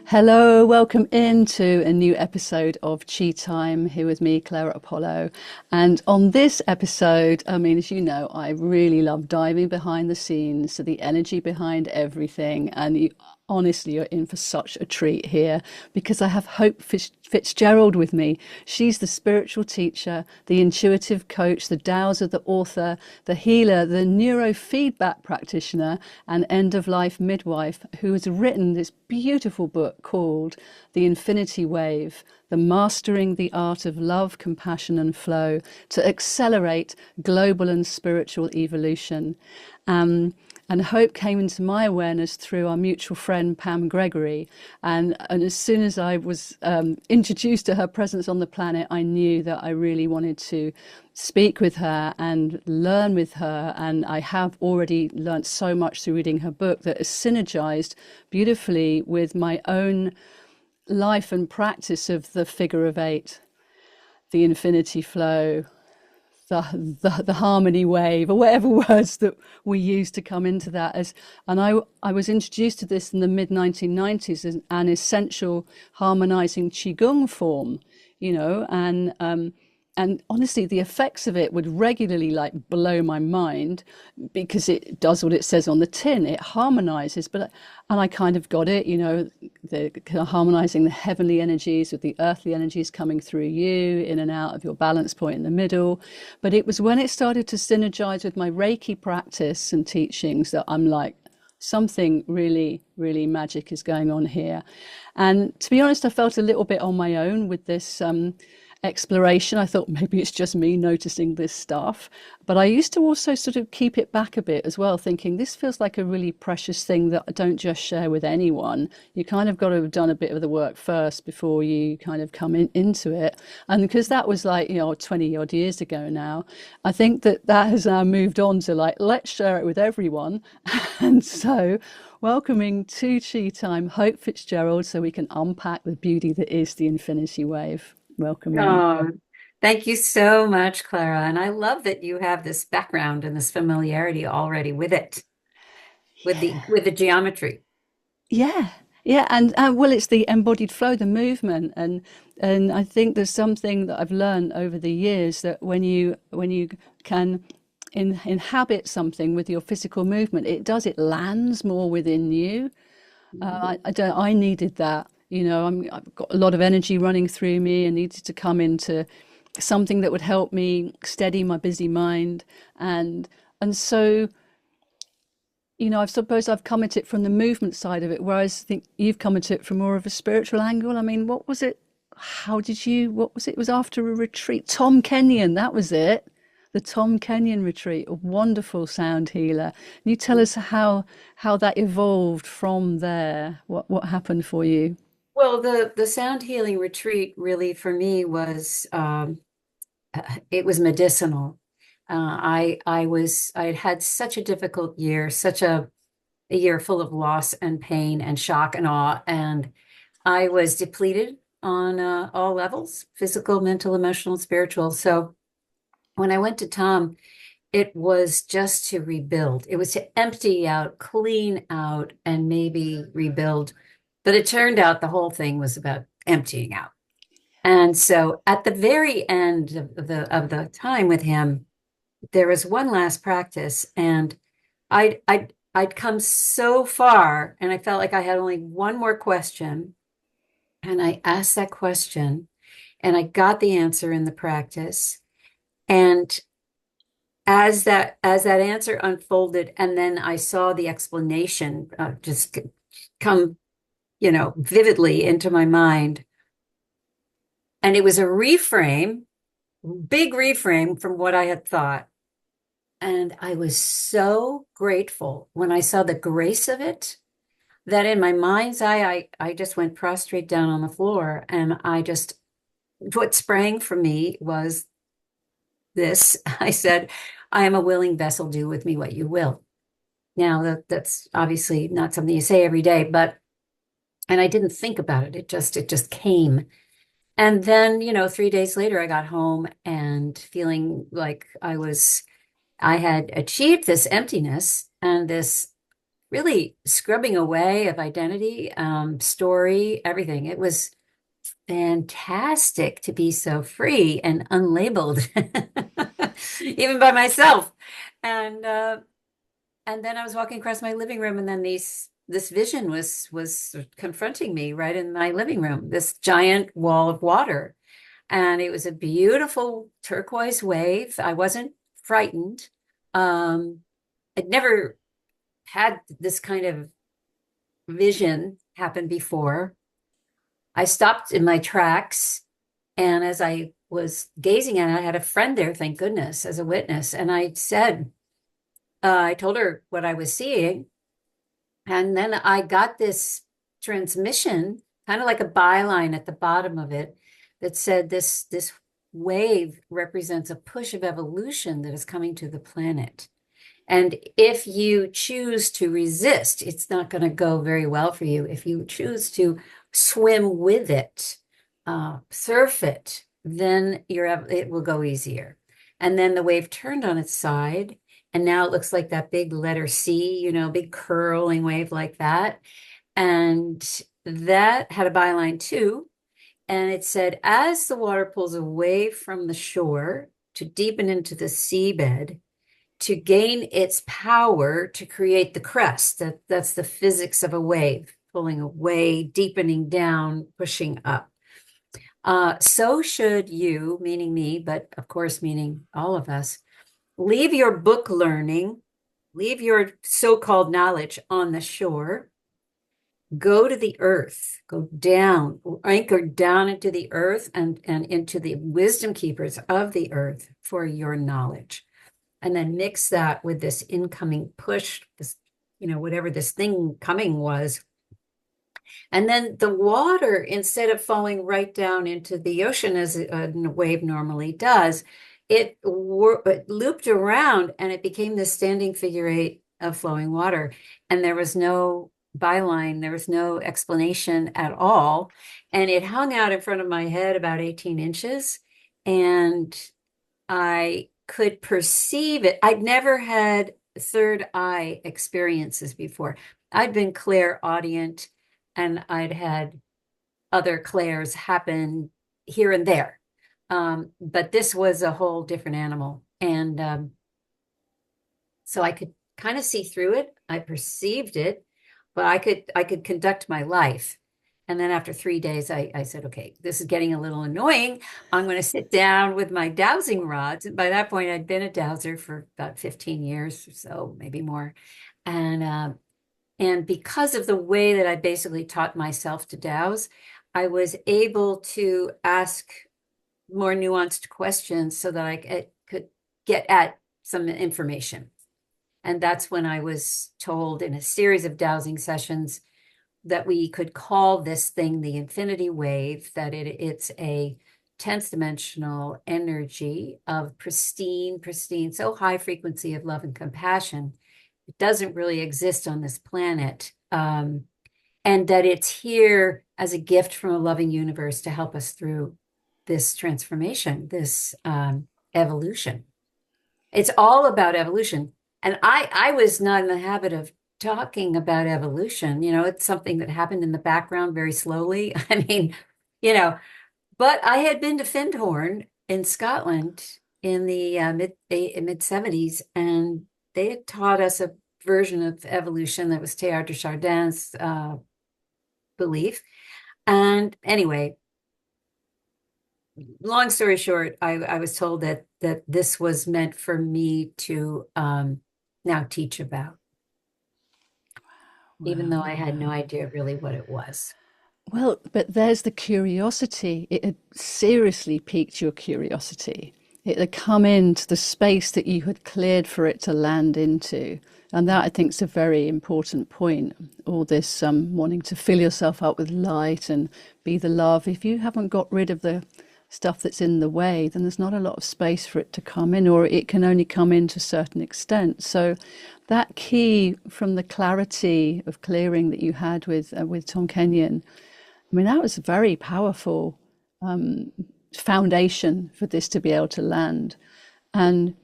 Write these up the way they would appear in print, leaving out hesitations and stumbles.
Hello, welcome into a new episode of Chi Time here with me, Clara Apollo. And on this episode, as you know, I really love diving behind the scenes, so the energy behind everything. And honestly, you're in for such a treat here because I have Hope FitzGerald with me. She's the spiritual teacher, the intuitive coach, the dowser, the author, the healer, the neurofeedback practitioner, and end-of-life midwife who has written this beautiful book called The Infinity Wave, the Mastering the Art of Love, Compassion and Flow to accelerate global and spiritual evolution. And Hope came into my awareness through our mutual friend, Pam Gregory. And as soon as I was introduced to her presence on the planet, I knew that I really wanted to speak with her and learn with her. And I have already learnt so much through reading her book that is synergized beautifully with my own life and practice of the figure of eight, the infinity flow, the harmony wave, or whatever words that we use to come into that. I was introduced to this in the mid 1990s as an essential harmonizing Qigong form, and honestly, the effects of it would regularly blow my mind because it does what it says on the tin. It harmonizes, and I kind of got it, the kind of harmonizing the heavenly energies with the earthly energies coming through you, in and out of your balance point in the middle. But it was when it started to synergize with my Reiki practice and teachings that I'm like, something really, really magic is going on here. And to be honest, I felt a little bit on my own with this exploration. I thought maybe it's just me noticing this stuff, but I used to also sort of keep it back a bit as well, thinking this feels like a really precious thing that I don't just share with anyone. You kind of got to have done a bit of the work first before you kind of come into it. And because that was 20 odd years ago now, I think that has now moved on to let's share it with everyone. And so welcoming to Chi Time, Hope FitzGerald, so we can unpack the beauty that is the infinity wave. Welcome in. Oh, thank you so much, Clara. And I love that you have this background and this familiarity already with it, with the geometry. Yeah, yeah, and well, it's the embodied flow, the movement, and I think there's something that I've learned over the years that when you can inhabit something with your physical movement, it lands more within you. I needed that. I've got a lot of energy running through me and needed to come into something that would help me steady my busy mind, and so. I suppose I've come at it from the movement side of it, whereas I think you've come at it from more of a spiritual angle. I mean, what was it? What was it? It was after a retreat. Tom Kenyon, that was it. The Tom Kenyon retreat, a wonderful sound healer. Can you tell us how that evolved from there? What happened for you? Well, the sound healing retreat really for me was it was medicinal. I had had such a difficult year, such a year full of loss and pain and shock and awe, and I was depleted on all levels, physical, mental, emotional, spiritual. So when I went to Tom, it was just to rebuild. It was to empty out, clean out, and maybe rebuild. But it turned out the whole thing was about emptying out. And so at the very end of the time with him, there was one last practice, and I'd come so far, and I felt like I had only one more question. And I asked that question, and I got the answer in the practice. And as that answer unfolded, and then I saw the explanation just come, vividly into my mind. And it was a reframe, big reframe from what I had thought. And I was so grateful when I saw the grace of it that in my mind's eye, I just went prostrate down on the floor. And what sprang from me was this. I said, I am a willing vessel, do with me what you will. Now that's obviously not something you say every day, and I didn't think about it. It just came. And then, 3 days later, I got home and feeling like I had achieved this emptiness and this really scrubbing away of identity, story, everything. It was fantastic to be so free and unlabeled, even by myself. And and then I was walking across my living room, and then this vision was confronting me right in my living room, this giant wall of water. And it was a beautiful turquoise wave. I wasn't frightened. I'd never had this kind of vision happen before. I stopped in my tracks, and as I was gazing at it, I had a friend there, thank goodness, as a witness. And I said, I told her what I was seeing. And then I got this transmission, kind of like a byline at the bottom of it, that said this wave represents a push of evolution that is coming to the planet. And if you choose to resist, it's not going to go very well for you. If you choose to swim with it, surf it, then it will go easier. And then the wave turned on its side, and now it looks like that big letter C, big curling wave like that. And that had a byline too. And it said, as the water pulls away from the shore to deepen into the seabed, to gain its power to create the crest. That's the physics of a wave, pulling away, deepening down, pushing up. So should you, meaning me, but of course, meaning all of us, leave your book learning, leave your so-called knowledge on the shore, go to the earth, go down, anchor down into the earth and into the wisdom keepers of the earth for your knowledge. And then mix that with this incoming push, this, whatever this thing coming was. And then the water, instead of falling right down into the ocean as a wave normally does, it looped around and it became this standing figure eight of flowing water. And there was no byline, there was no explanation at all. And it hung out in front of my head about 18 inches. And I could perceive it. I'd never had third eye experiences before. I'd been clairaudient, and I'd had other clairs happen here and there. But this was a whole different animal. And so I could kind of see through it. I perceived it, but I could conduct my life. And then after 3 days, I said, okay, this is getting a little annoying. I'm going to sit down with my dowsing rods. And by that point, I'd been a dowser for about 15 years or so, maybe more. And because of the way that I basically taught myself to dowse, I was able to ask more nuanced questions so that I could get at some information. And that's when I was told in a series of dowsing sessions that we could call this thing the infinity wave, that it's a 10th dimensional energy of pristine, so high frequency of love and compassion. It doesn't really exist on this planet. And that it's here as a gift from a loving universe to help us through this transformation, this evolution. It's all about evolution. And I was not in the habit of talking about evolution. It's something that happened in the background very slowly. I mean, but I had been to Findhorn in Scotland in the mid 70s, and they had taught us a version of evolution that was Teilhard de Chardin's belief. And anyway, long story short, I was told that this was meant for me to now teach about, even though I had no idea really what it was. Well, but there's the curiosity. It had seriously piqued your curiosity. It had come into the space that you had cleared for it to land into. And that, I think, is a very important point. All this wanting to fill yourself up with light and be the love. If you haven't got rid of the stuff that's in the way, then there's not a lot of space for it to come in, or it can only come in to a certain extent. So that key from the clarity of clearing that you had with Tom Kenyon, I mean, that was a very powerful foundation for this to be able to land. And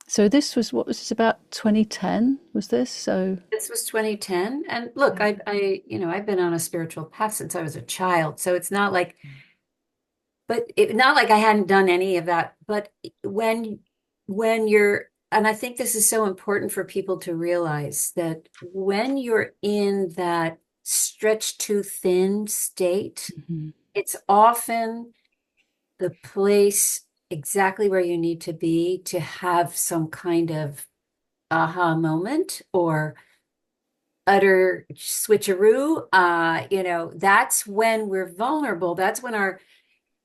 So this was, what was this, about 2010, was this? So This was 2010. And look, yeah. I've been on a spiritual path since I was a child. So it's not like, not like I hadn't done any of that. But when, when you're, and I think this is so important for people to realize that when you're in that stretched too thin state, Mhm. it's often the place exactly where you need to be to have some kind of aha moment or utter switcheroo. That's when we're vulnerable. That's when our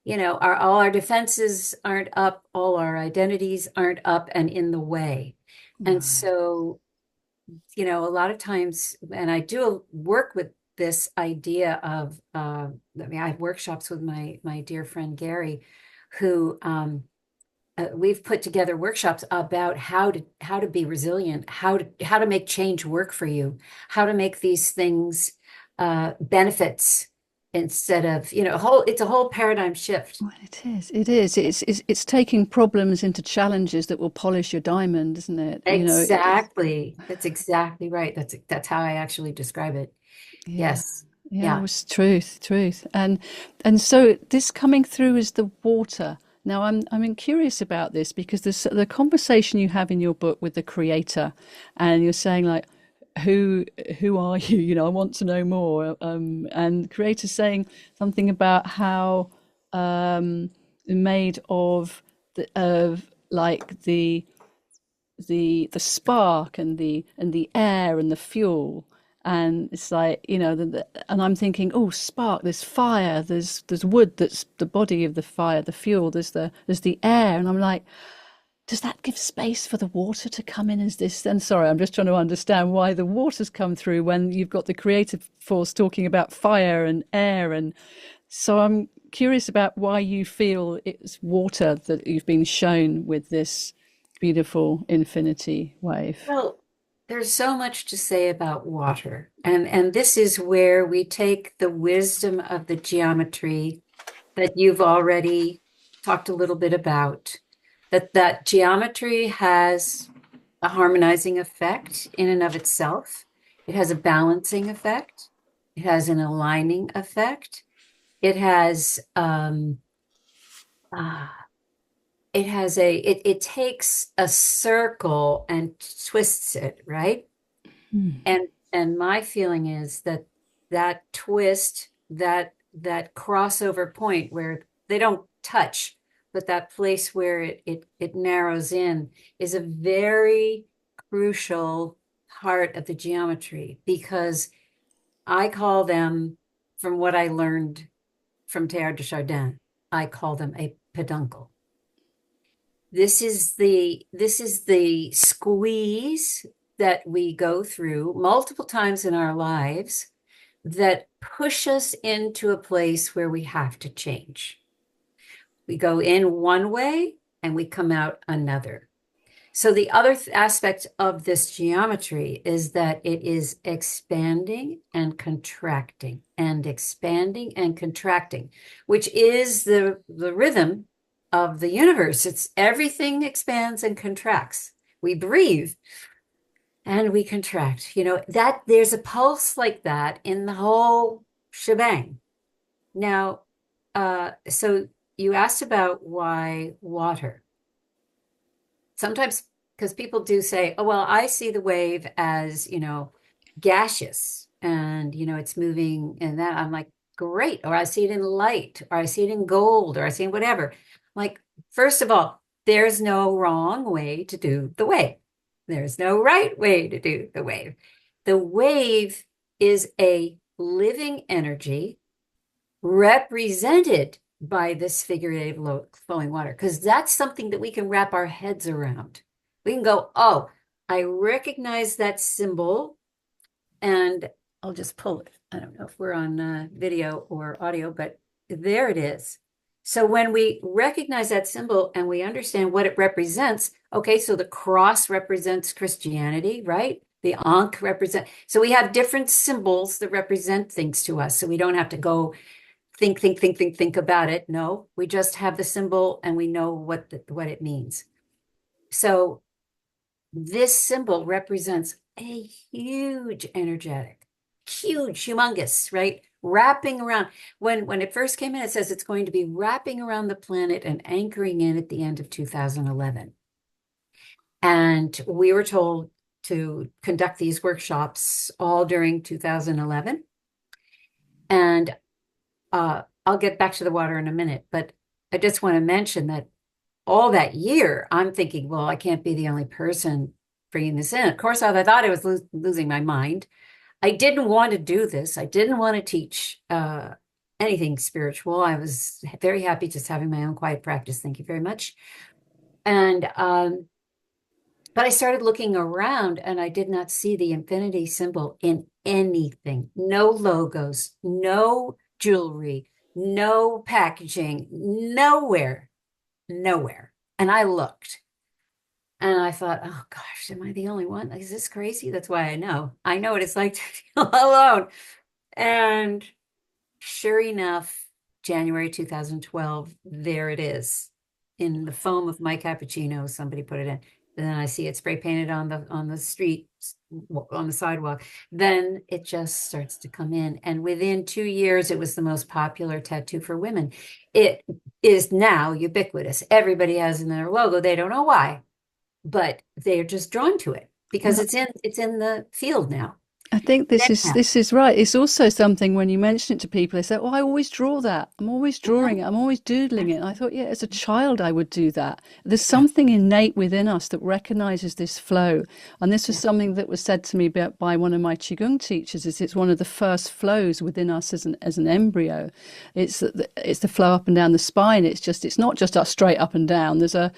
all our defenses aren't up, all our identities aren't up and in the way. And Right. so, a lot of times, and I do work with this idea of, I have workshops with my dear friend Gary, who we've put together workshops about how to be resilient, how to make change work for you, how to make these things benefits instead of whole. It's a whole paradigm shift. Well, it is. It is. It's taking problems into challenges that will polish your diamond, isn't it? Exactly. That's exactly right. That's how I actually describe it. Yeah. Yes. Yeah, it Yeah. was truth, truth. And so this coming through is the water. Now I'm curious about this because the conversation you have in your book with the creator, and you're saying like, who are you? I want to know more. And the creator saying something about how made of like the spark and the air and the fuel, and it's like, and I'm thinking, oh, spark, there's fire, there's wood, that's the body of the fire, the fuel, there's the air, and I'm like, does that give space for the water to come in as this? And sorry, I'm just trying to understand why the water's come through when you've got the creative force talking about fire and air. And so I'm curious about why you feel it's water that you've been shown with this beautiful infinity wave. Well, there's so much to say about water, and this is where we take the wisdom of the geometry that you've already talked a little bit about. That geometry has a harmonizing effect in and of itself. It has a balancing effect. It has an aligning effect. It has ah, it takes a circle and twists it, right? Hmm. And my feeling is that that twist, that crossover point where they don't touch, but that place where it narrows in is a very crucial part of the geometry because I call them, from what I learned from Teilhard de Chardin, I call them a peduncle. This is the squeeze that we go through multiple times in our lives that push us into a place where we have to change. We go in one way and we come out another. So the other aspect of this geometry is that it is expanding and contracting, which is the rhythm of the universe. It's everything expands and contracts. We breathe and we contract. That there's a pulse like that in the whole shebang. Now, so you asked about why water. Sometimes, because people do say, oh, well, I see the wave as, gaseous and, it's moving and that. I'm like, great. Or I see it in light, or I see it in gold, or I see it in whatever. Like, first of all, there's no wrong way to do the wave. There's no right way to do the wave. The wave is a living energy represented by this figurative flowing water, because that's something that we can wrap our heads around. We can go, oh, I recognize that symbol, and I'll just pull it. I don't know if we're on video or audio, but there it is. So when we recognize that symbol and we understand what it represents, okay, so the cross represents Christianity, right? The Ankh represent. So we have different symbols that represent things to us. So we don't have to go think about it. No, we just have the symbol and we know what it means. So this symbol represents a huge energetic, huge, humongous, right? Wrapping around. When it first came in, it says it's going to be wrapping around the planet and anchoring in at the end of 2011. And we were told to conduct these workshops all during 2011. And I'll get back to the water in a minute, but I just want to mention that all that year, I'm thinking, well, I can't be the only person bringing this in. Of course, I thought I was losing my mind. I didn't want to do this. I didn't want to teach anything spiritual. I was very happy just having my own quiet practice. Thank you very much. And but I started looking around and I did not see the infinity symbol in anything. No logos, no jewelry, no packaging, nowhere, nowhere. And I looked and I thought, oh gosh, am I the only one? Is this crazy? That's why I know. I know what it's like to feel alone. And sure enough, January 2012, there it is in the foam of my cappuccino. Somebody put it in. And then I see it spray painted on the street, on the sidewalk. Then it just starts to come in. And within 2 years, it was the most popular tattoo for women. It is now ubiquitous. Everybody has in their logo. They don't know why, but they're just drawn to it because Well, it's in the field now. I think But anyhow, this is right. It's also something when you mention it to people, they say, "Oh, I always draw that. I'm always drawing it. I'm always doodling it." And I thought, yeah, as a child, I would do that. There's yeah, something innate within us that recognizes this flow. And this was yeah, something that was said to me by one of my Qigong teachers. Is it's one of the first flows within us as an embryo. It's the flow up and down the spine. It's not just up straight up and down. There's that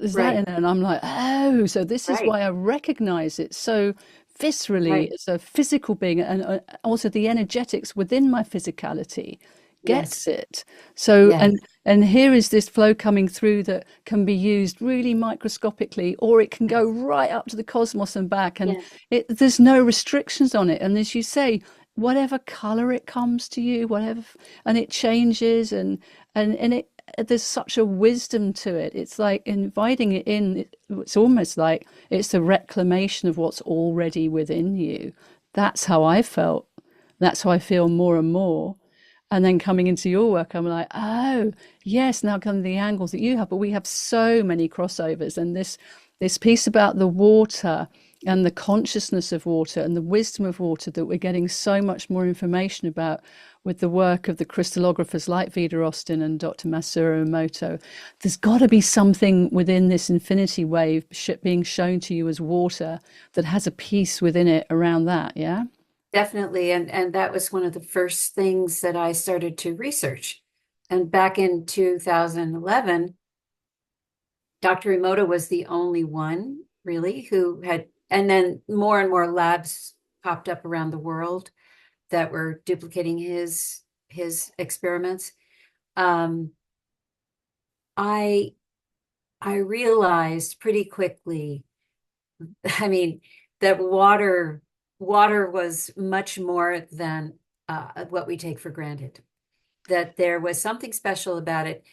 in right, there, and I'm like, oh, so this is right, why I recognize it so viscerally right. as a physical being, and also the energetics within my physicality Yes, gets it. So, yes, and here is this flow coming through that can be used really microscopically, or it can go right up to the cosmos and back, and yes. there's no restrictions on it. And as you say, whatever color it comes to you, whatever, and it changes, and it there's such a wisdom to it. It's like inviting it in. It's almost like it's the reclamation of what's already within you. That's how I felt. That's how I feel more and more. And then coming into your work, I'm like, oh, yes, now come the angles that you have. But we have so many crossovers. And this piece about the water and the consciousness of water and the wisdom of water that we're getting so much more information about with the work of the crystallographers like Vida Austin and Dr. Masaru Emoto. There's got to be something within this infinity wave being shown to you as water that has a piece within it around that, yeah? Definitely. And that was one of the first things that I started to research. And back in 2011, Dr. Emoto was the only one really who had, and then more and more labs popped up around the world that were duplicating his experiments. Um, I I realized pretty quickly, I mean, that water was much more than what we take for granted. That there was something special about it.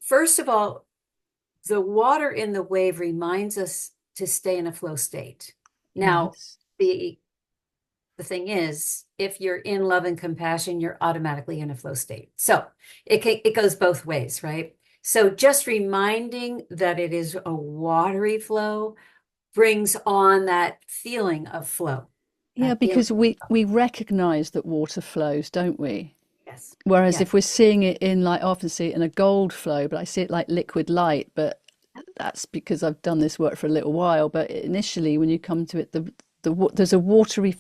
First of all, the water in the wave reminds us to stay in a flow state. Now, Yes. the thing is, if you're in love and compassion, you're automatically in a flow state. So it goes both ways, right? So just reminding that it is a watery flow brings on that feeling of flow, Yeah, that feeling. because we recognize that water flows, don't we? Yes. Whereas Yes. if we're seeing it in like I often see it in a gold flow, but I see it like liquid light, but that's because I've done this work for a little while. But initially, when you come to it, there's a watery,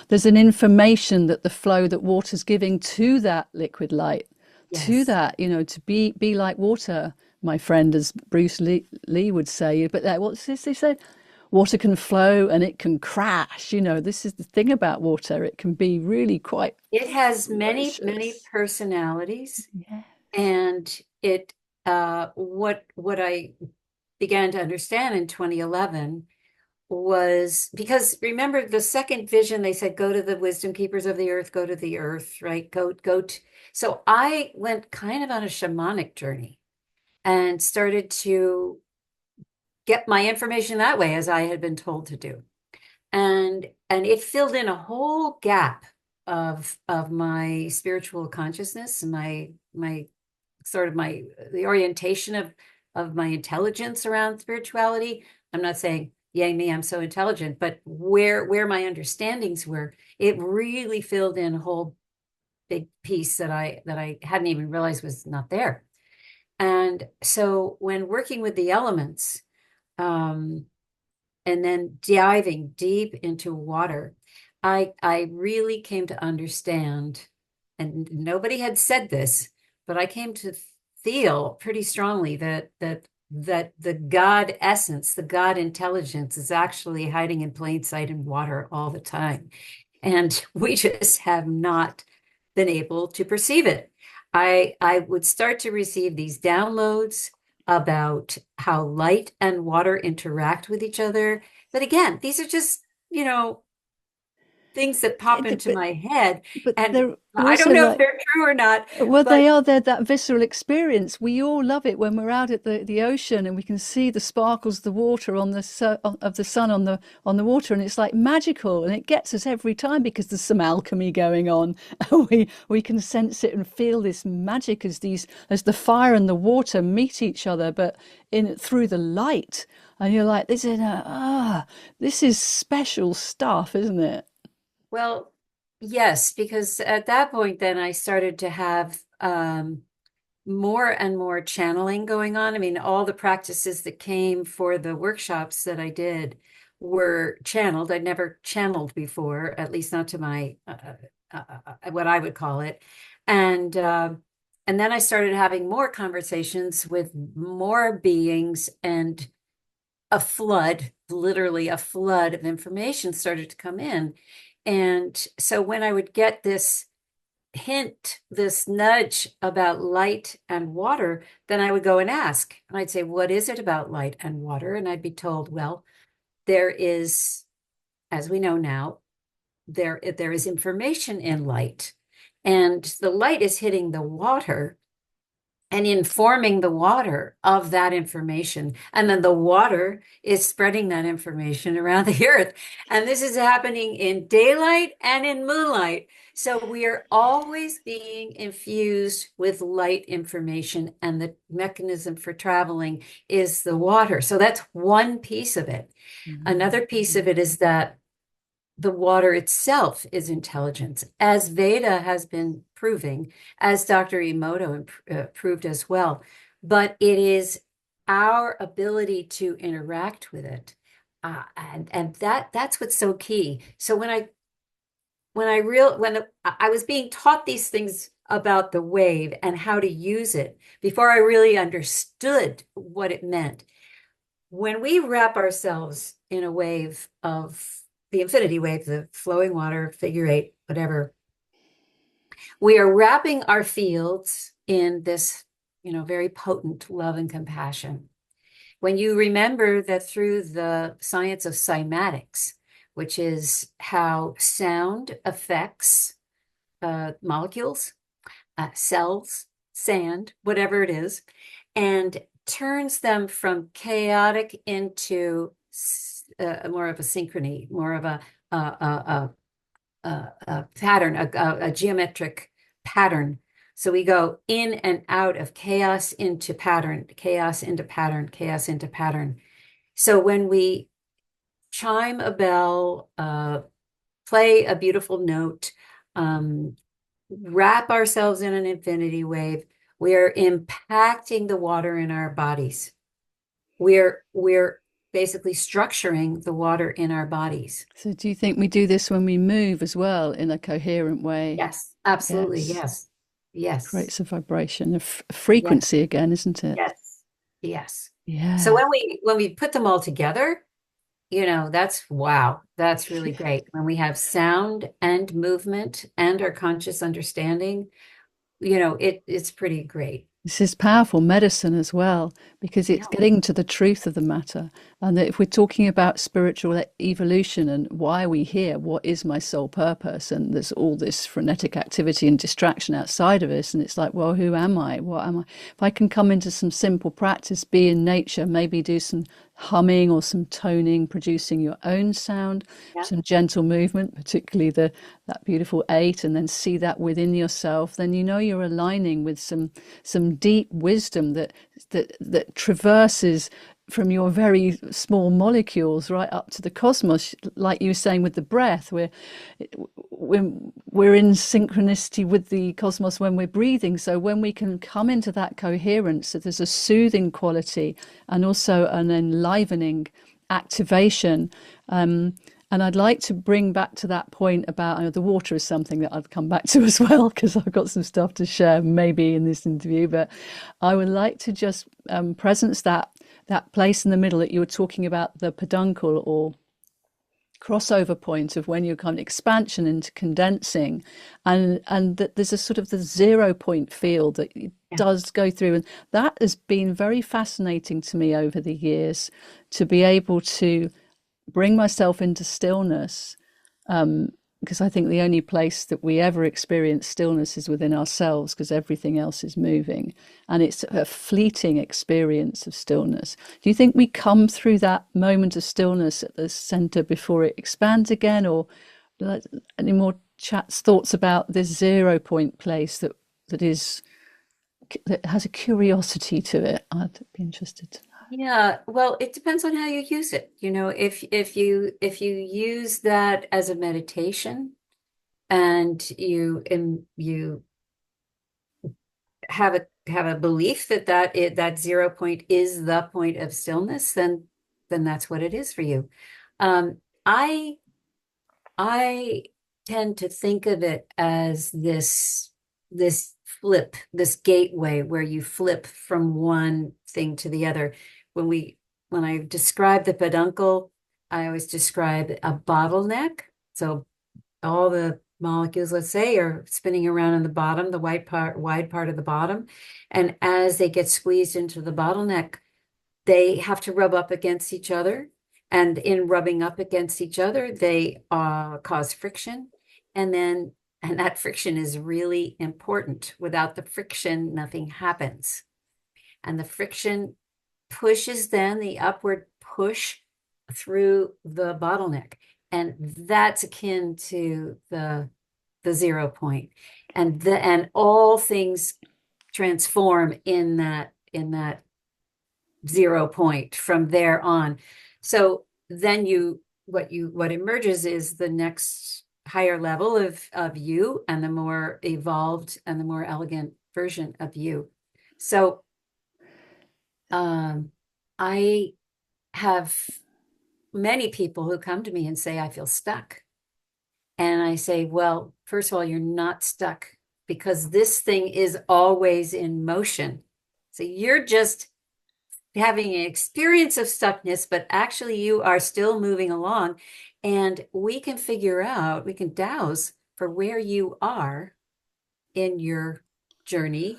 there's an information that the flow that water's giving to that liquid light, to Yes. that, to be like water, my friend, as Lee would say. But what's this? They said water can flow and it can crash. This is the thing about water. It can be really quite It has many, many ferocious. personalities, Yeah. and what I began to understand in 2011 was because remember the second vision, they said, go to the wisdom keepers of the earth, go to the earth, right? Go to, so I went kind of on a shamanic journey and started to get my information that way as I had been told to do. And it filled in a whole gap of my spiritual consciousness, my sort of my the orientation of my intelligence around spirituality. I'm not saying, yay me, I'm so intelligent, but where my understandings were, it really filled in a whole big piece that I hadn't even realized was not there. And so when working with the elements, um, and then diving deep into water, I really came to understand, and nobody had said this, but I came to feel pretty strongly that the God essence, the God intelligence is actually hiding in plain sight in water all the time. And we just have not been able to perceive it. I would start to receive these downloads about how light and water interact with each other. But again, these are just, things that pop into But my head. And they're I don't also know if like, they're true or not, well, but they're that visceral experience. We all love it when we're out at the ocean and we can see the sparkles of the water on of the sun on the water, and it's like magical, and it gets us every time because there's some alchemy going on. And we can sense it and feel this magic as the fire and the water meet each other, but in through the light. And you're like, this is special stuff, isn't it? well, yes, because at that point, then I started to have more and more channeling going on. I mean, all the practices that came for the workshops that I did were channeled. I'd never channeled before, at least not to my what I would call it. And and then I started having more conversations with more beings, and a flood, literally a flood of information started to come in. And so when I would get this hint, this nudge about light and water, then I would go and ask. And I'd say, what is it about light and water? And I'd be told, well, there is, as we know now, there is information in light. And the light is hitting the water and informing the water of that information. And then the water is spreading that information around the earth. And this is happening in daylight and in moonlight. So we are always being infused with light information, and the mechanism for traveling is the water. So that's one piece of it. Another piece of it is that the water itself is intelligence, as Veda has been proving, as Dr. Emoto proved as well. But it is our ability to interact with it. And that's what's so key. So when I was being taught these things about the wave and how to use it before I really understood what it meant, when we wrap ourselves in a wave of the infinity wave, the flowing water, figure eight, whatever, we are wrapping our fields in this, very potent love and compassion. When you remember that through the science of cymatics, which is how sound affects molecules, cells, sand, whatever it is, and turns them from chaotic into more of a synchrony, more of a pattern, a geometric pattern. So we go in and out of chaos into pattern, chaos into pattern, chaos into pattern. So when we chime a bell, play a beautiful note, wrap ourselves in an infinity wave, we are impacting the water in our bodies. We're basically structuring the water in our bodies. So do you think we do this when we move as well in a coherent way? Yes, absolutely. Yes. Yes. Yes. Creates a vibration, a Yes. frequency again, isn't it? Yes. Yes. So Yeah. when we put them all together, that's wow. That's really great. When we have sound and movement and our conscious understanding, it's pretty great. This is powerful medicine as well because Yeah. it's getting to the truth of the matter. And that if we're talking about spiritual evolution and why are we here, what is my sole purpose? And there's all this frenetic activity and distraction outside of us. And it's like, well, who am I? What am I? If I can come into some simple practice, be in nature, maybe do some humming or some toning, producing your own sound, Yeah. some gentle movement, particularly that beautiful 8, and then see that within yourself, then you know you're aligning with some deep wisdom that traverses from your very small molecules right up to the cosmos, like you were saying with the breath. We're in synchronicity with the cosmos when we're breathing. So when we can come into that coherence, so there's a soothing quality and also an enlivening activation. And I'd like to bring back to that point about, I know the water is something that I'd come back to as well, because I've got some stuff to share maybe in this interview, but I would like to just presence that place in the middle that you were talking about, the peduncle or crossover point of when you're kind of expansion into condensing, and that there's a sort of the 0 point field that Yeah. does go through, and that has been very fascinating to me over the years, to be able to bring myself into stillness, because I think the only place that we ever experience stillness is within ourselves, because everything else is moving, and it's a fleeting experience of stillness. Do you think we come through that moment of stillness at the center before it expands again, or any more thoughts about this 0 point place that has a curiosity to it? I'd be interested to know. Yeah, well, it depends on how you use it. If you use that as a meditation and you have a belief that 0 point is the point of stillness, then that's what it is for you. Um, I I tend to think of it as this flip, this gateway where you flip from one thing to the other. When I describe the peduncle, I always describe a bottleneck. So all the molecules, let's say, are spinning around in the bottom, the wide part of the bottom. And as they get squeezed into the bottleneck, they have to rub up against each other. And in rubbing up against each other, they cause friction. And that friction is really important. Without the friction, nothing happens. And the friction pushes then the upward push through the bottleneck. And that's akin to the 0 point. And all things transform in that 0 point from there on. So then what emerges is the next higher level of you, and the more evolved and the more elegant version of you. So I have many people who come to me and say, I feel stuck. And I say, well, first of all, you're not stuck, because this thing is always in motion. So you're just having an experience of stuckness, but actually you are still moving along. And we can dowse for where you are in your journey.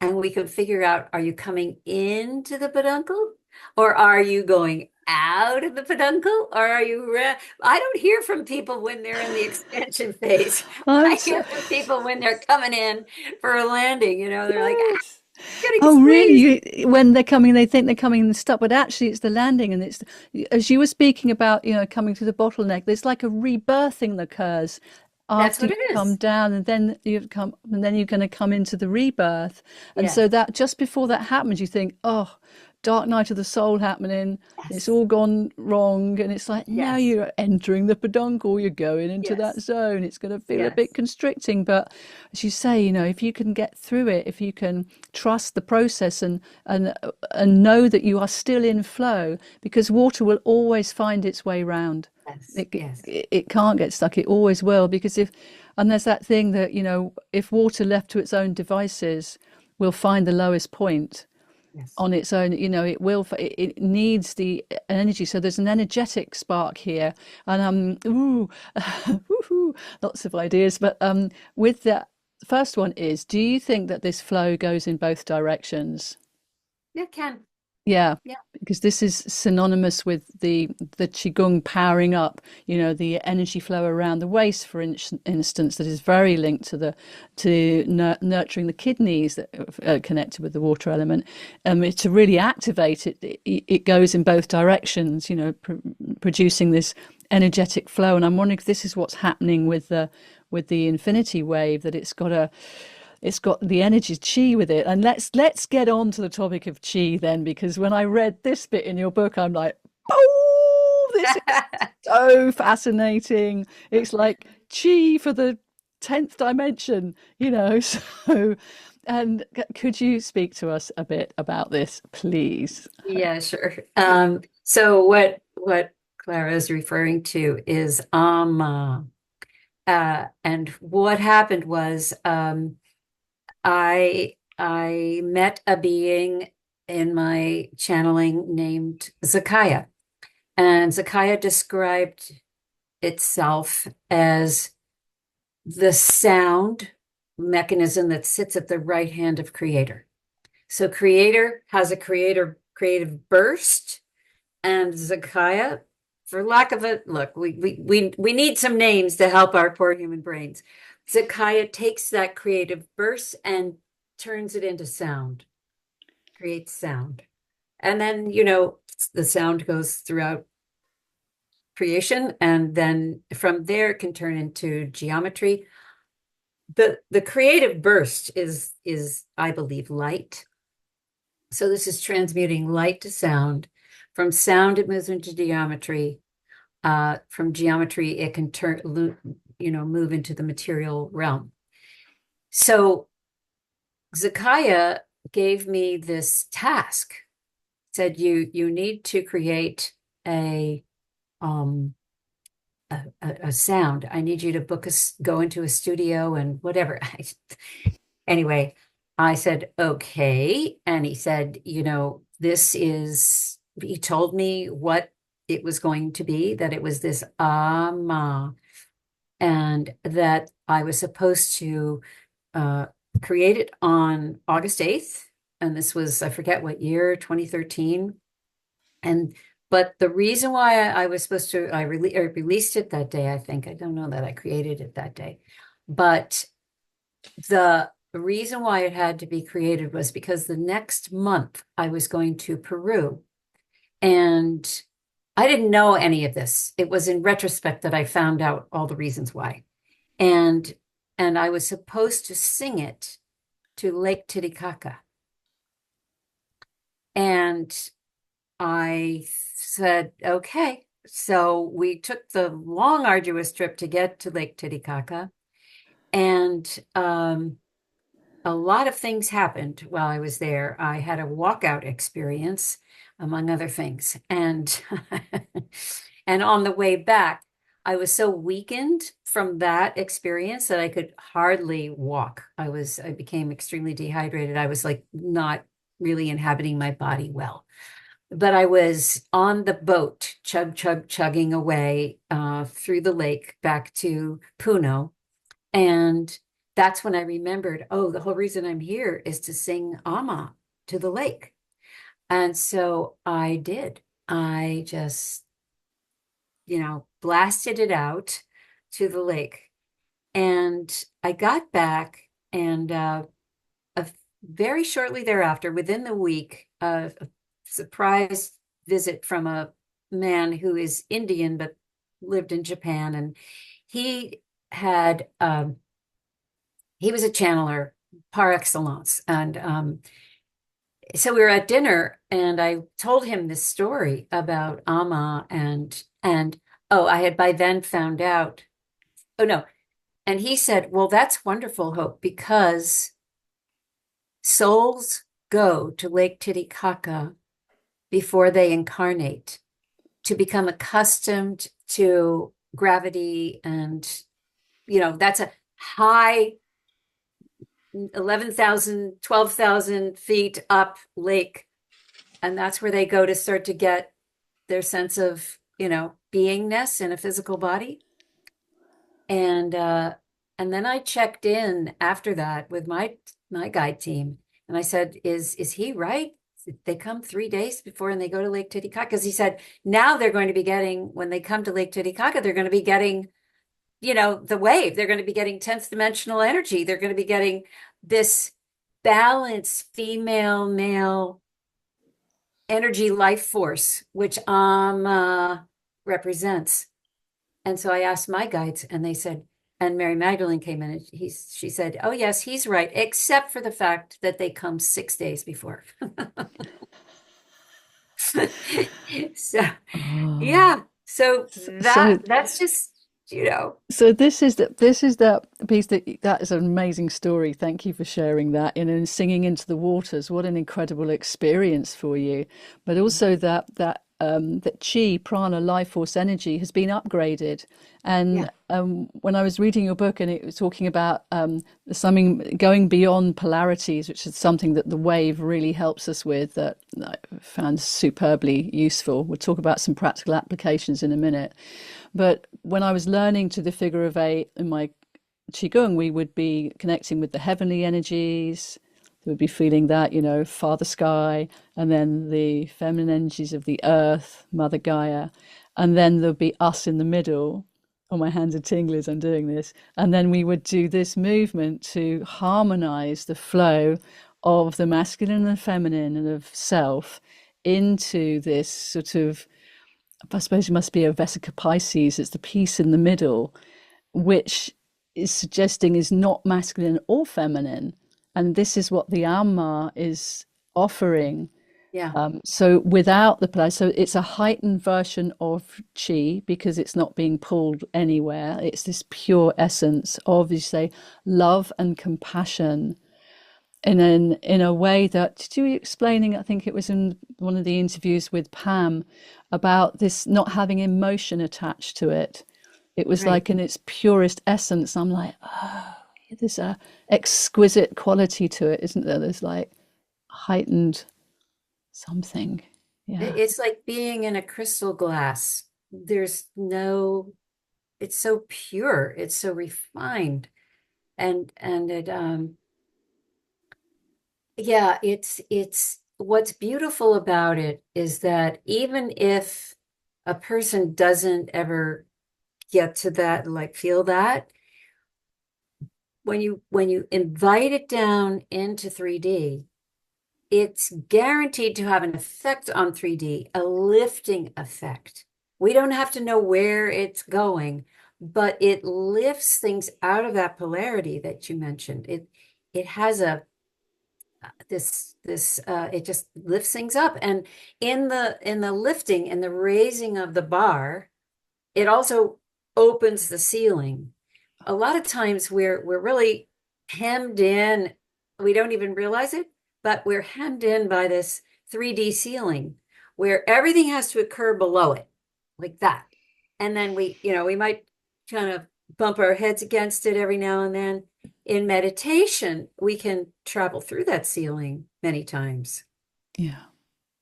And we can figure out, are you coming into the peduncle, or are you going out of the peduncle, or are you I don't hear from people when they're in the expansion phase. I'm I so, hear from people when they're coming in for a landing. They're like, yes. getting Oh, squeezed. really? When they're coming, they think they're coming in the stop, but actually it's the landing. And it's, as you were speaking about, coming to the bottleneck, there's like a rebirthing that occurs That's after what you it come is. down, and then you're going to come into the rebirth. And Yes, so that just before that happens, you think, oh, dark night of the soul happening. It's yes, all gone wrong. And it's like, now yes, you're entering the peduncle, you're going into that yes, zone. It's going to feel a bit yes, constricting. But as you say, if you can get through it, if you can trust the process, and know that you are still in flow, because water will always find its way round. yes, It, yes, it can't get stuck. It always will, because and there's that thing that, if water left to its own devices will find the lowest point yes. on its own. It needs the energy. So there's an energetic spark here. And woohoo, lots of ideas. But with that, the first one is, do you think that this flow goes in both directions? Yeah, can. Yeah, Yeah. because this is synonymous with the Qigong powering up, the energy flow around the waist, for instance, that is very linked to the nurturing the kidneys that are connected with the water element. To really activate it, it goes in both directions, producing this energetic flow. And I'm wondering if this is what's happening with the infinity wave, that it's got the energy chi with it. And let's get on to the topic of chi then, because when I read this bit in your book, I'm like, oh, this is so fascinating. It's like chi for the 10th dimension, So, and could you speak to us a bit about this, please? Yeah, sure. So what Clara is referring to is Amma. And what happened was I met a being in my channeling named Zakaya. And Zakaya described itself as the sound mechanism that sits at the right hand of Creator. So Creator has a creative burst, and Zakaya, for lack of a look, we need some names to help our poor human brains. Zakaya takes that creative burst and turns it into sound, creates sound. And then, the sound goes throughout creation, and then from there it can turn into geometry. The creative burst is I believe light. So this is transmuting light to sound. From sound it moves into geometry. From geometry it can move into the material realm. So Zakaya gave me this task, said you need to create a um a sound. I need you to go into a studio and whatever. Anyway, I said, okay. And he said, he told me what it was going to be, that it was this Amma, and that I was supposed to create it on August 8th. And this was, I forget what year, 2013. But the reason why I was supposed to, I released it that day, I think. I don't know that I created it that day. But the reason why it had to be created was because the next month I was going to Peru. And I didn't know any of this. It was in retrospect that I found out all the reasons why. And I was supposed to sing it to Lake Titicaca. And I said, okay. So we took the long, arduous trip to get to Lake Titicaca. And a lot of things happened while I was there. I had a walkout experience, among other things. And and on the way back, I was so weakened from that experience that I could hardly walk. I became extremely dehydrated. I was like not really inhabiting my body well. But I was on the boat, chugging away through the lake back to Puno. And that's when I remembered, oh, the whole reason I'm here is to sing Amma to the lake. And so I did. I just, blasted it out to the lake. And I got back, and a, very shortly thereafter, within the week, a surprise visit from a man who is Indian but lived in Japan. And he had he was a channeler par excellence. And so we were at dinner, and I told him this story about Amma, and oh, I had by then found out. Oh no. And he said, well, that's wonderful, Hope, because souls go to Lake Titicaca before they incarnate to become accustomed to gravity. And, that's a high 11,000, 12,000 feet up lake. And that's where they go to start to get their sense of, beingness in a physical body. And then I checked in after that with my guide team, and I said, is he right? they come 3 days before and they go to Lake Titicaca. Because he said now they're going to be getting, when they come to Lake Titicaca, they're going to be getting, the wave. They're going to be getting 10th dimensional energy. They're going to be getting this balanced female, male energy life force, which Amma represents. And so I asked my guides, and they said, and Mary Magdalene came in, and she said, "Oh yes, he's right, except for the fact that they come 6 days before." So Oh. yeah, so So that's just, so this is the piece that is an amazing story. Thank you for sharing that. And singing into the waters, what an incredible experience for you. But also that chi, prana, life force energy has been upgraded. yeah, And when I was reading your book, and it was talking about something going beyond polarities, which is something that the wave really helps us with, that I found superbly useful. We'll talk about some practical applications in a minute. But when I was learning to the figure of eight in my Qigong, we would be connecting with the heavenly energies. We would be feeling that, Father Sky, and then the feminine energies of the earth, Mother Gaia. And then there'd be us in the middle. Oh, my hands are tingling as I'm doing this. And then we would do this movement to harmonize the flow of the masculine and feminine and of self into this sort of, I suppose it must be a Vesica Pisces. It's the piece in the middle, which is suggesting is not masculine or feminine. And this is what the Amma is offering. yeah, So without the play, so it's a heightened version of chi because it's not being pulled anywhere. It's this pure essence of, you say, love and compassion in a way that, did you explaining, I think it was in one of the interviews with Pam, about this not having emotion attached to it. It was right. like in its purest essence. I'm like, oh, there's a exquisite quality to it, isn't there? There's like heightened something. Yeah. It's like being in a crystal glass. There's no, it's so pure, it's so refined, and it yeah, it's what's beautiful about it is that even if a person doesn't ever get to that, like feel that, when you invite it down into 3D, it's guaranteed to have an effect on 3D, a lifting effect. We don't have to know where it's going, but it lifts things out of that polarity that you mentioned. It has a this it just lifts things up. And in the lifting and the raising of the bar, it also opens the ceiling. A lot of times we're really hemmed in. We don't even realize it, but we're hemmed in by this 3D ceiling where everything has to occur below it, like that. And then we might kind of bump our heads against it every now and then. In meditation, we can travel through that ceiling many times. Yeah.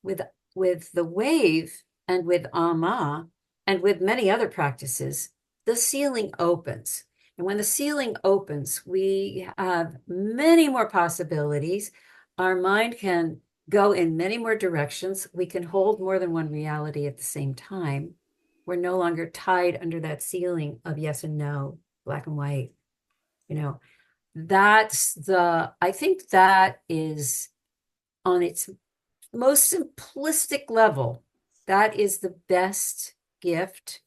With the wave and with Amma and with many other practices, the ceiling opens. And when the ceiling opens, we have many more possibilities. Our mind can go in many more directions. We can hold more than one reality at the same time. We're no longer tied under that ceiling of yes and no, black and white. You know, I think that is on its most simplistic level, that is the best gift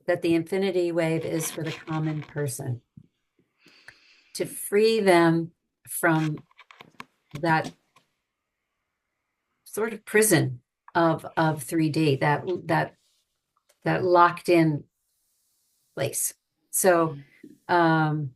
that the infinity wave is for the common person, to free them from that sort of prison of 3D, that locked in place. So And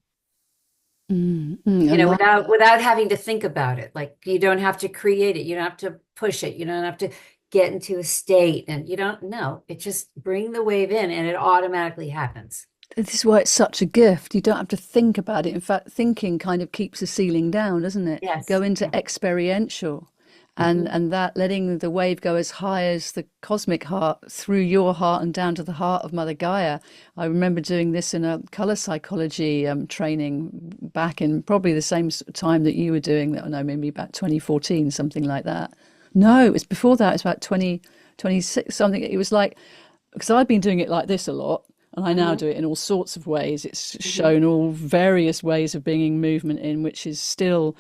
that, without having to think about it, like you don't have to create it, you don't have to push it, you don't have to get into a state, and you don't know, it just bring the wave in and it automatically happens. this is why it's such a gift. You don't have to think about it. In fact, thinking kind of keeps the ceiling down, doesn't it? Go Yes. into Yeah. experiential. And Mhm. and that letting the wave go as high as the cosmic heart through your heart and down to the heart of Mother Gaia. I remember doing this in a color psychology training back in probably the same time that you were doing that. I know, maybe about 2014, something like that. No, it was before that. It was about 2026 something. It was like, because I've been doing it like this a lot, and I now Hmm. do it in all sorts of ways. It's Hmm. shown all various ways of bringing movement in, which is still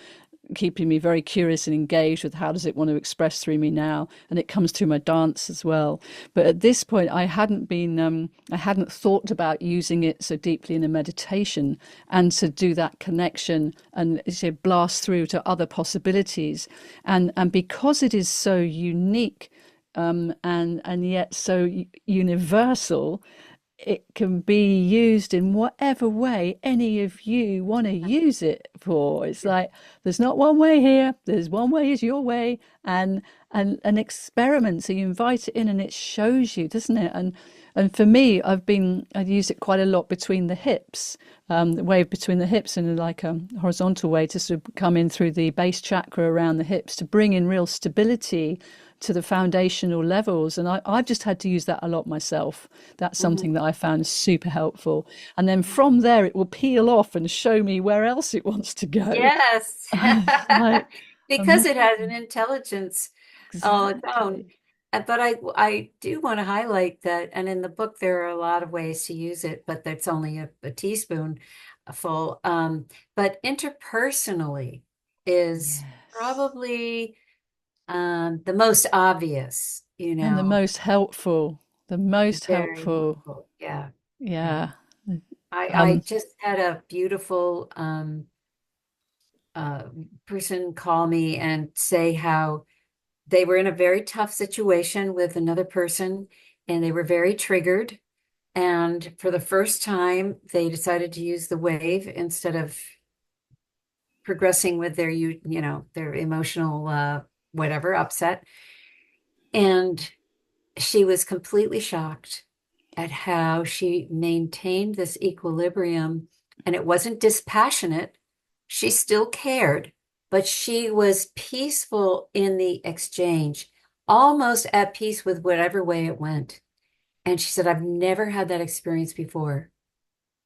keeping me very curious and engaged with how does it want to express through me now, and it comes through my dance as well. But at this point I hadn't thought about using it so deeply in a meditation, and to do that connection and to blast through to other possibilities, and because it is so unique, and yet so universal, it can be used in whatever way any of you want to use it for. It's like there's not one way here. There's one way is your way, and an experiment. So you invite it in, and it shows you, doesn't it? And for me, I've used it quite a lot between the hips, the wave between the hips, and like a horizontal way to sort of come in through the base chakra around the hips to bring in real stability to the foundational levels. And I've just had to use that a lot myself. That's something Hmm. that I found super helpful. And then from there, it will peel off and show me where else it wants to go. Yes. Like, Because it has an amazing. intelligence all its own. Exactly. But I do want to highlight that, and in the book there are a lot of ways to use it, but that's only a teaspoon full. But interpersonally is Yes. probably the most obvious, And the most helpful. The most very helpful. helpful. Yeah, yeah. Yeah. I Um, just had a beautiful uh, person call me and say how they were in a very tough situation with another person and they were very triggered. And for the first time, they decided to use the wave instead of progressing with their, their emotional, whatever, upset. And she was completely shocked at how she maintained this equilibrium. And it wasn't dispassionate. She still cared, but she was peaceful in the exchange, almost at peace with whatever way it went. And she said, I've never had that experience before.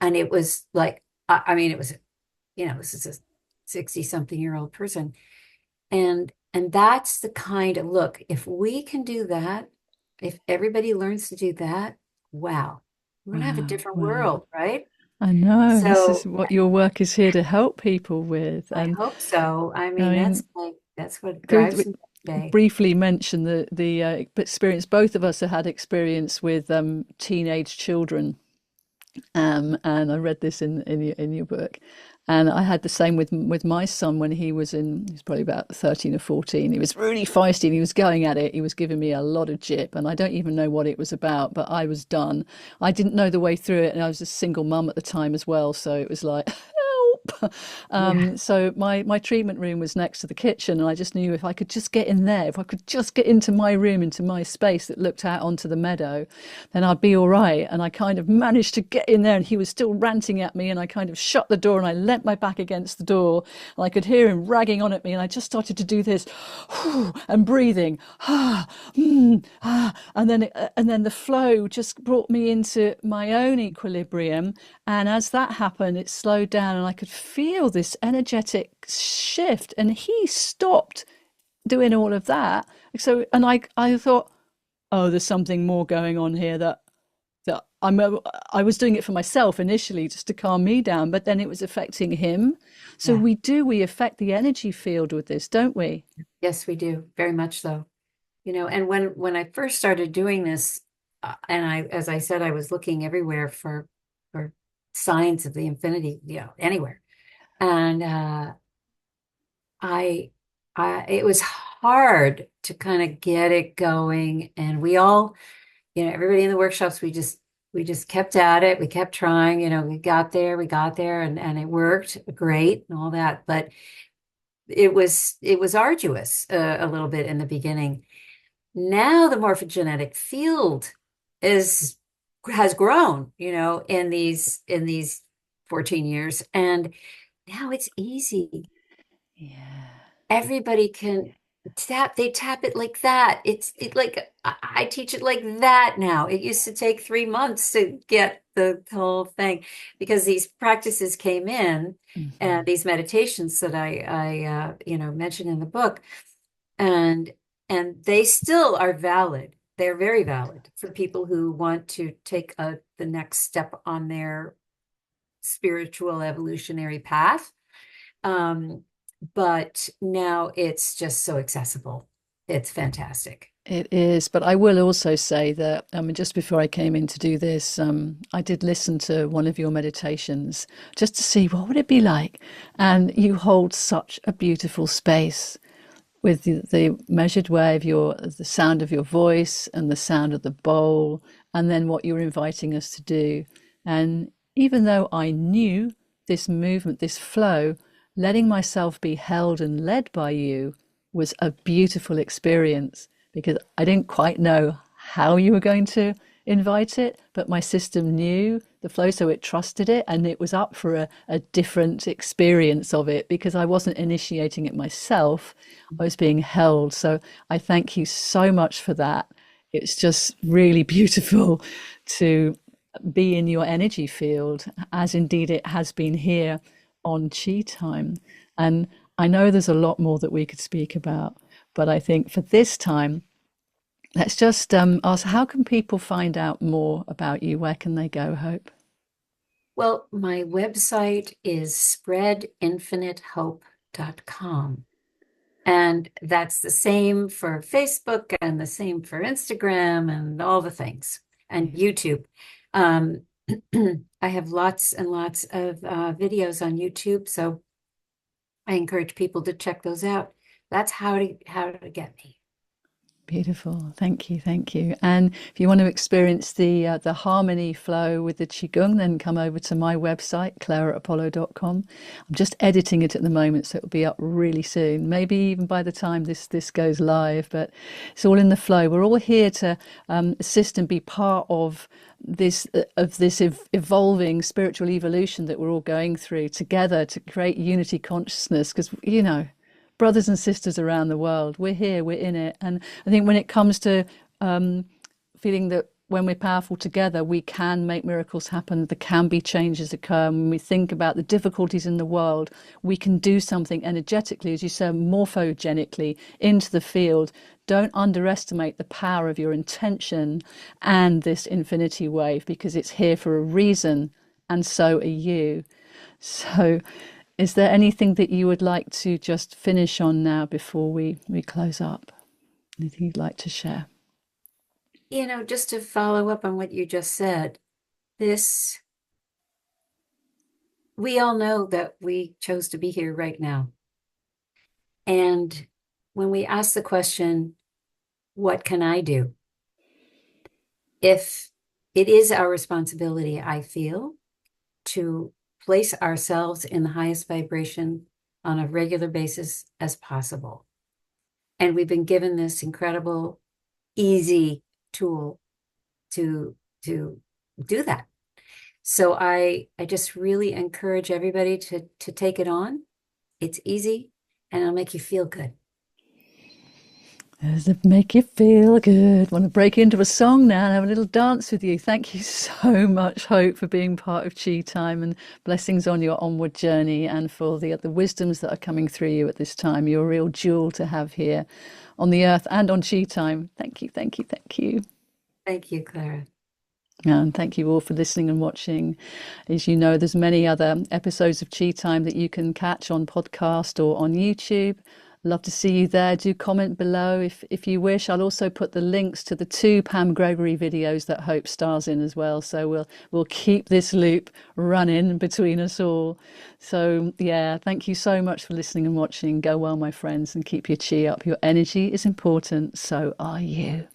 And it was like, I mean, it was, this is a 60 something year old person. And that's the kind of look, if we can do that, if everybody learns to do that, wow, we're gonna have a wow. different Wow. world, right? I know. This is So what your work is here to help people with. I And hope so. I I mean, mean, that's what could drives we me today. briefly mention the experience both of us have had experience with teenage children, and I read this in your book, and I had the same with my son when he was probably about 13 or 14. He was really feisty and he was going at it. He was giving me a lot of jip, and I don't even know what it was about, but I was done. I didn't know the way through it, and I was a single mum at the time as well, so it was like help. Yeah, So my treatment room was next to the kitchen, and I just knew if I could just get in there, if I could just get into my room, into my space that looked out onto the meadow, then I'd be all right. And I kind of managed to get in there, and he was still ranting at me, and I kind of shut the door and I leant my back against the door, and I could hear him ragging on at me, and I just started to do this and breathing, and then the flow just brought me into my own equilibrium. And as that happened, it slowed down, and I could feel this energetic shift. And he stopped doing all of that. So, and I thought, oh, there's something more going on here, that I was doing it for myself initially just to calm me down, but then it was affecting him. So yeah. we affect the energy field with this, don't we? Yes, we do. Very much so. And when I first started doing this, and as I said, I was looking everywhere for signs of the infinity, anywhere. And I, it was hard to kind of get it going. And we all, everybody in the workshops, we just kept at it. We kept trying, we got there and it worked great and all that. But it was arduous a little bit in the beginning. Now the morphogenetic field is has grown, in these 14 years. And now it's easy. Yeah. Everybody can they tap it like that. Like I teach it like that now. It used to take 3 months to get the whole thing because these practices came in, and Hmm. these meditations that I mentioned in the book. And And they still are valid. They're very valid for people who want to take the next step on their spiritual evolutionary path. Um, but now it's just so accessible. It's fantastic. It is, but I will also say that, I mean, just before I came in to do this, I did listen to one of your meditations just to see what would it be like. And you hold such a beautiful space with the measured way of the sound of your voice and the sound of the bowl, and then what you're inviting us to do. And even though I knew this movement, this flow, letting myself be held and led by you was a beautiful experience because I didn't quite know how you were going to invite it, but my system knew the flow, so it trusted it, and it was up for a different experience of it because I wasn't initiating it myself. I was being held. So I thank you so much for that. It's just really beautiful to be in your energy field, as indeed it has been here on Chi Time. And I know there's a lot more that we could speak about, but I think for this time, let's just ask, how can people find out more about you? Where can they go, Hope? Well, my website is spreadinfinitehope.com. And that's the same for Facebook and the same for Instagram and all the things and YouTube. Um, I have lots and lots of videos on YouTube, so I encourage people to check those out. That's how to get me. Beautiful. Thank you. Thank you. And if you want to experience the harmony flow with the Qigong, then come over to my website, claraapollo.com. I'm just editing it at the moment, so it'll be up really soon. Maybe even by the time this goes live, but it's all in the flow. We're all here to assist and be part of this evolving spiritual evolution that we're all going through together to create unity consciousness, because brothers and sisters around the world, we're here, we're in it. And I think when it comes to feeling that when we're powerful together, we can make miracles happen, there can be changes occur. When we think about the difficulties in the world, we can do something energetically, as you said, morphogenically into the field. Don't underestimate the power of your intention and this infinity wave, because it's here for a reason, and so are you. So is there anything that you would like to just finish on now before we close up? Anything you'd like to share? Just to follow up on what you just said, this, we all know that we chose to be here right now. And when we ask the question, what can I do? If it is our responsibility, I feel, to place ourselves in the highest vibration on a regular basis as possible. And we've been given this incredible, easy tool to do that. So I just really encourage everybody to take it on. It's easy and it'll make you feel good. Does it make you feel good? Want to break into a song now and have a little dance with you? Thank you so much, Hope, for being part of Chi Time, and blessings on your onward journey and for the wisdoms that are coming through you at this time. You're a real jewel to have here on the earth and on Chi Time. Thank you, thank you, thank you. Thank you, Clara. And thank you all for listening and watching. As you know, there's many other episodes of Chi Time that you can catch on podcast or on YouTube. Love to see you there. Do comment below if you wish. I'll also put the links to the 2 Pam Gregory videos that Hope stars in as well. So we'll keep this loop running between us all. So yeah, thank you so much for listening and watching. Go well, my friends, and keep your chi up. Your energy is important. So are you.